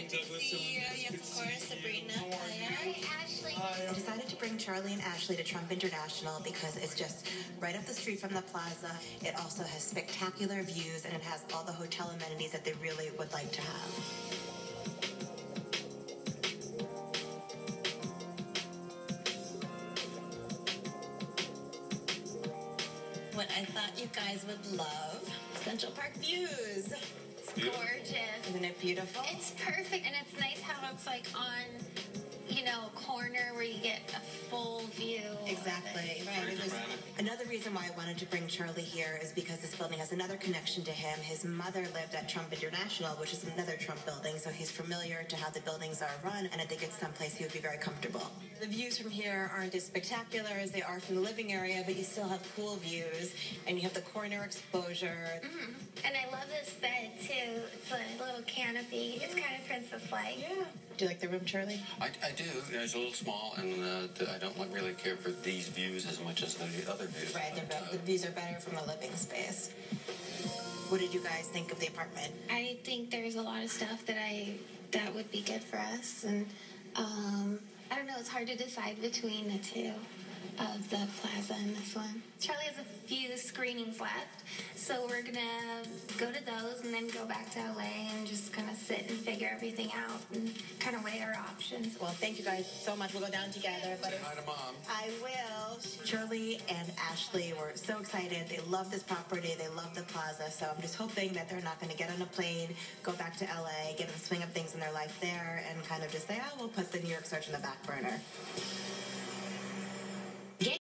great to see you. Yes, of course, Sabrina. Hi, Ashley. I decided to bring Charlie and Ashley to Trump International because it's just right up the street from the plaza. It also has spectacular views, and it has all the hotel amenities that they really would like to have. What I thought you guys would love, Central Park views. It's gorgeous. Isn't it beautiful? It's perfect, and it's nice how it's like on, a corner where you get a full view. Exactly. Right. It was another reason why I wanted to bring Charlie here is because this building has another connection to him. His mother lived at Trump International, which is another Trump building, so he's familiar to how the buildings are run, and I think it's someplace he would be very comfortable. The views from here aren't as spectacular as they are from the living area, but you still have cool views, and you have the corner exposure. Mm-hmm. And I love this bed, too. It's a little canopy. It's kind of princess-like. Yeah. Do you like the room, Charlie? I do. It's a little small, and I don't really care for these views as much as the other views. Right, the views are better from the living space. What did you guys think of the apartment? I think there's a lot of stuff that would be good for us, and I don't know, it's hard to decide between the two of the plaza and this one. Charlie has a few screenings left, so we're gonna go to those and then go back to LA and just kind of sit and figure everything out and kind of weigh our options. Well, thank you guys so much. We'll go down together. Say hi to Mom. I will. Charlie and Ashley were so excited. They love this property. They love the plaza. So I'm just hoping that they're not going to get on a plane, go back to LA, get in the swing of things in their life there, and kind of just say, oh, we'll put the New York search in the back burner.